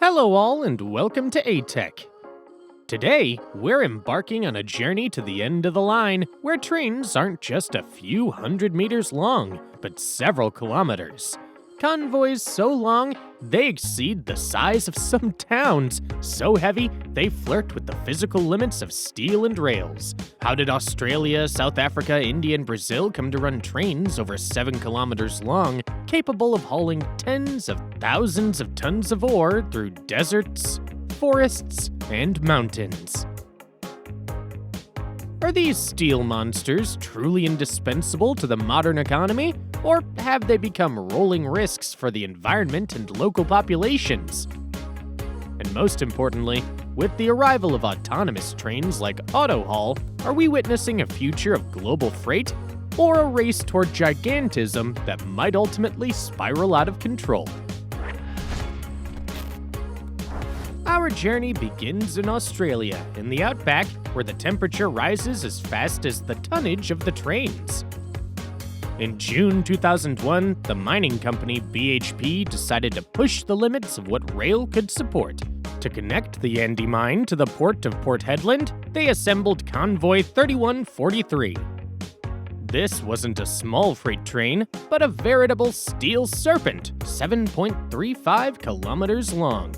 Hello all and welcome to aTech. Today, we're embarking on a journey to the end of the line where trains aren't just a few hundred meters long, but several kilometers. Convoys so long, they exceed the size of some towns, so heavy they flirt with the physical limits of steel and rails. How did Australia, South Africa, India, and Brazil come to run trains over 7 kilometers long, capable of hauling tens of thousands of tons of ore through deserts, forests, and mountains? Are these steel monsters truly indispensable to the modern economy, or have they become rolling risks for the environment and local populations? And most importantly, with the arrival of autonomous trains like AutoHaul, are we witnessing a future of global freight, or a race toward gigantism that might ultimately spiral out of control? Our journey begins in Australia, in the outback, where the temperature rises as fast as the tonnage of the trains. In June 2001, the mining company BHP decided to push the limits of what rail could support. To connect the Andy mine to the port of Port Hedland, they assembled Convoy 3143. This wasn't a small freight train, but a veritable steel serpent, 7.35 kilometers long.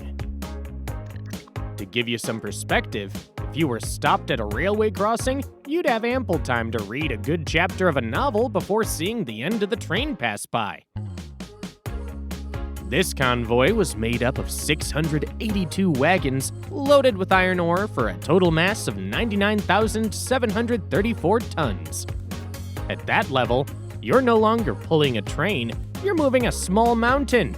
To give you some perspective, if you were stopped at a railway crossing, you'd have ample time to read a good chapter of a novel before seeing the end of the train pass by. This convoy was made up of 682 wagons loaded with iron ore for a total mass of 99,734 tons. At that level, you're no longer pulling a train, you're moving a small mountain.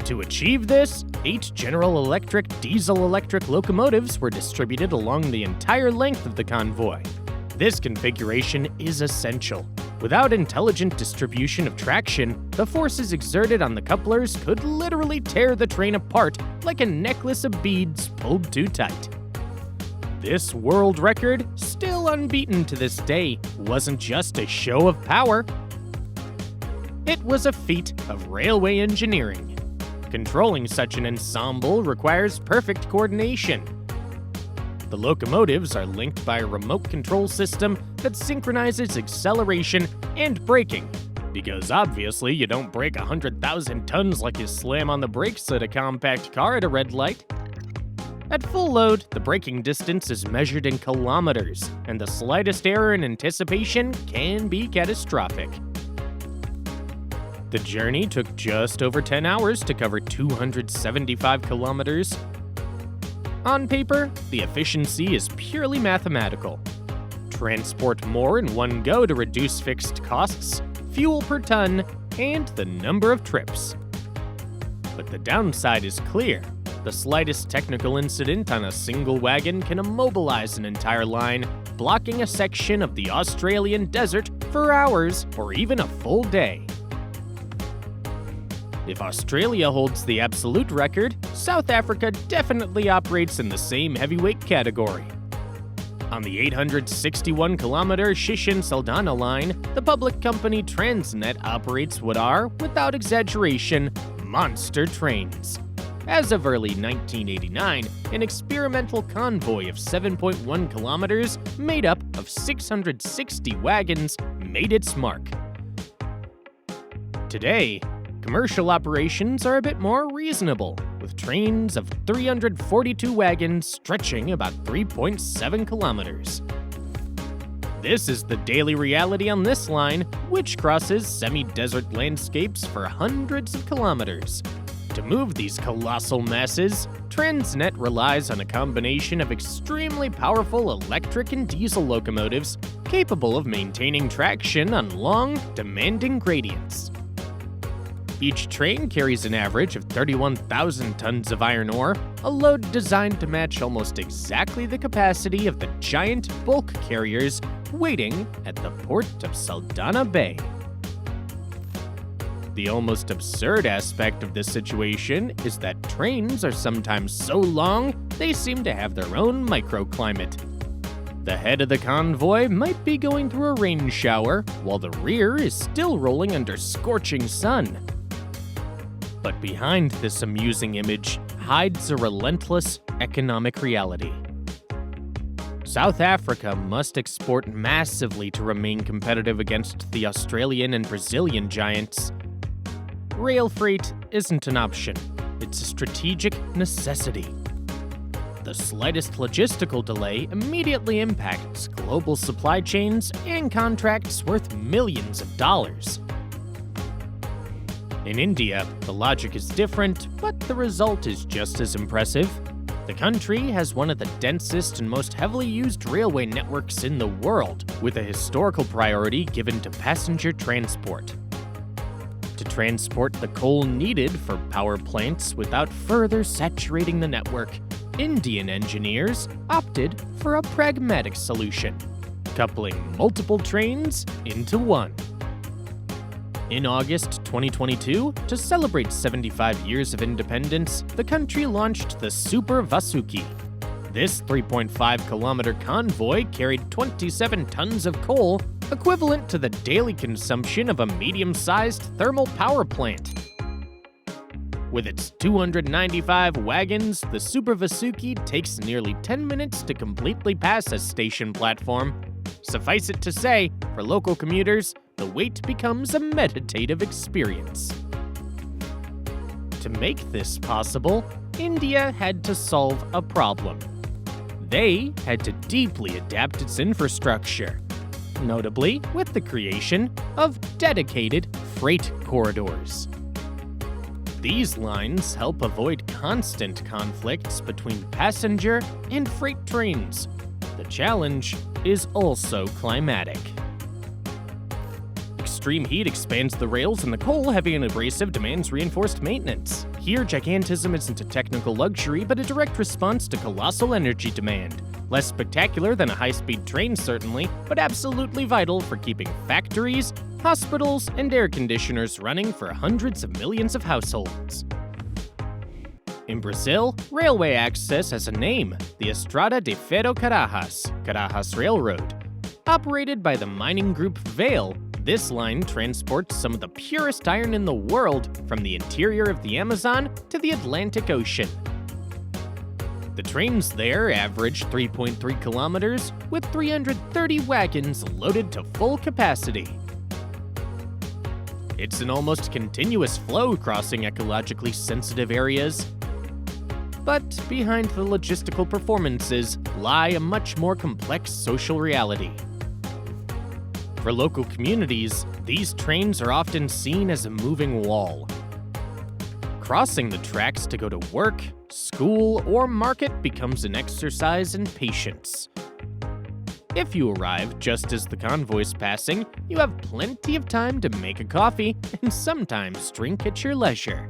To achieve this, 8 General Electric diesel-electric locomotives were distributed along the entire length of the convoy. This configuration is essential. Without intelligent distribution of traction, the forces exerted on the couplers could literally tear the train apart like a necklace of beads pulled too tight. This world record, still unbeaten to this day, wasn't just a show of power. It was a feat of railway engineering. Controlling such an ensemble requires perfect coordination. The locomotives are linked by a remote control system that synchronizes acceleration and braking, because obviously you don't brake 100,000 tons like you slam on the brakes at a compact car at a red light. At full load, the braking distance is measured in kilometers, and the slightest error in anticipation can be catastrophic. The journey took just over 10 hours to cover 275 kilometers. On paper, the efficiency is purely mathematical. Transport more in one go to reduce fixed costs, fuel per ton, and the number of trips. But the downside is clear. The slightest technical incident on a single wagon can immobilize an entire line, blocking a section of the Australian desert for hours or even a full day. If Australia holds the absolute record, South Africa definitely operates in the same heavyweight category. On the 861-kilometer Shishin-Saldanha line, the public company Transnet operates what are, without exaggeration, monster trains. As of early 1989, an experimental convoy of 7.1 kilometers, made up of 660 wagons, made its mark. Today, commercial operations are a bit more reasonable, with trains of 342 wagons stretching about 3.7 kilometers. This is the daily reality on this line, which crosses semi-desert landscapes for hundreds of kilometers. To move these colossal masses, Transnet relies on a combination of extremely powerful electric and diesel locomotives capable of maintaining traction on long, demanding gradients. Each train carries an average of 31,000 tons of iron ore, a load designed to match almost exactly the capacity of the giant bulk carriers waiting at the port of Saldanha Bay. The almost absurd aspect of this situation is that trains are sometimes so long they seem to have their own microclimate. The head of the convoy might be going through a rain shower, while the rear is still rolling under scorching sun. But behind this amusing image hides a relentless economic reality. South Africa must export massively to remain competitive against the Australian and Brazilian giants. Rail freight isn't an option, it's a strategic necessity. The slightest logistical delay immediately impacts global supply chains and contracts worth millions of dollars. In India, the logic is different, but the result is just as impressive. The country has one of the densest and most heavily used railway networks in the world, with a historical priority given to passenger transport. To transport the coal needed for power plants without further saturating the network, Indian engineers opted for a pragmatic solution, coupling multiple trains into one. In August 2022, to celebrate 75 years of independence, the country launched the Super Vasuki. This 3.5-kilometer convoy carried 27 tons of coal, equivalent to the daily consumption of a medium-sized thermal power plant. With its 295 wagons, the Super Vasuki takes nearly 10 minutes to completely pass a station platform. Suffice it to say, for local commuters, the wait becomes a meditative experience. To make this possible, India had to solve a problem. They had to deeply adapt its infrastructure, notably with the creation of dedicated freight corridors. These lines help avoid constant conflicts between passenger and freight trains. The challenge is also climatic. Extreme heat expands the rails, and the coal-heavy and abrasive demands reinforced maintenance. Here, gigantism isn't a technical luxury, but a direct response to colossal energy demand. Less spectacular than a high-speed train, certainly, but absolutely vital for keeping factories, hospitals, and air conditioners running for hundreds of millions of households. In Brazil, railway access has a name, the Estrada de Ferro Carajás Railroad. Operated by the mining group Vale, this line transports some of the purest iron in the world from the interior of the Amazon to the Atlantic Ocean. The trains there average 3.3 kilometers with 330 wagons loaded to full capacity. It's an almost continuous flow crossing ecologically sensitive areas. But behind the logistical performances lie a much more complex social reality. For local communities, these trains are often seen as a moving wall. Crossing the tracks to go to work, school, or market becomes an exercise in patience. If you arrive just as the convoy's passing, you have plenty of time to make a coffee and sometimes drink at your leisure.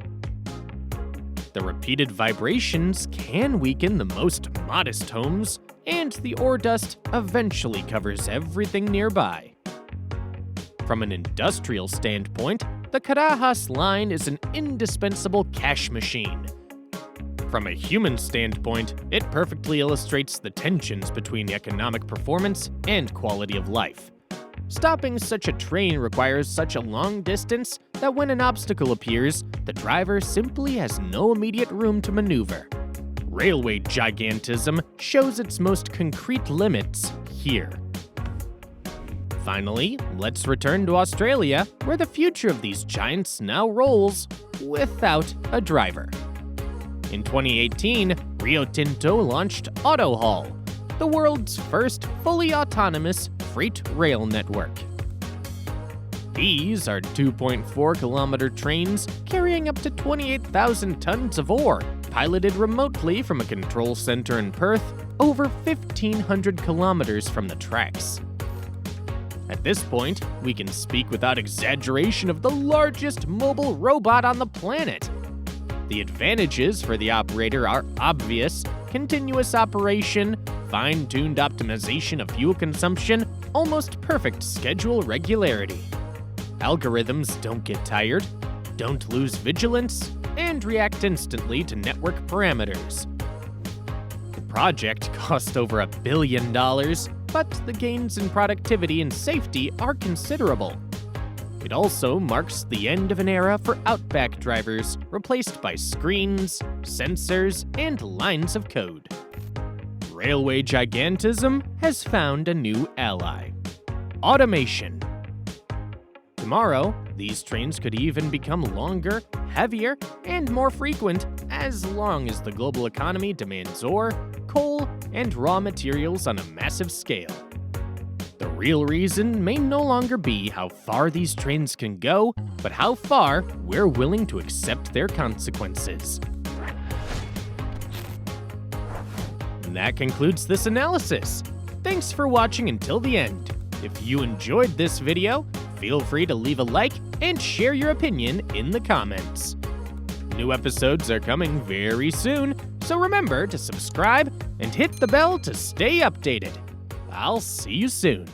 The repeated vibrations can weaken the most modest homes, and the ore dust eventually covers everything nearby. From an industrial standpoint, the Carajás line is an indispensable cash machine. From a human standpoint, it perfectly illustrates the tensions between economic performance and quality of life. Stopping such a train requires such a long distance that when an obstacle appears, the driver simply has no immediate room to maneuver. Railway gigantism shows its most concrete limits here. Finally, let's return to Australia, where the future of these giants now rolls without a driver. In 2018, Rio Tinto launched AutoHaul, the world's first fully autonomous freight rail network. These are 2.4-kilometer trains carrying up to 28,000 tons of ore, piloted remotely from a control center in Perth, over 1,500 kilometers from the tracks. At this point, we can speak without exaggeration of the largest mobile robot on the planet. The advantages for the operator are obvious: continuous operation, fine-tuned optimization of fuel consumption, almost perfect schedule regularity. Algorithms don't get tired, don't lose vigilance, and react instantly to network parameters. The project cost over $1 billion, but the gains in productivity and safety are considerable. It also marks the end of an era for Outback drivers, replaced by screens, sensors, and lines of code. Railway gigantism has found a new ally: automation. Tomorrow, these trains could even become longer, heavier, and more frequent as long as the global economy demands ore, coal, and raw materials on a massive scale. The real reason may no longer be how far these trains can go, but how far we're willing to accept their consequences. And that concludes this analysis. Thanks for watching until the end. If you enjoyed this video, feel free to leave a like and share your opinion in the comments. New episodes are coming very soon, so remember to subscribe and hit the bell to stay updated. I'll see you soon.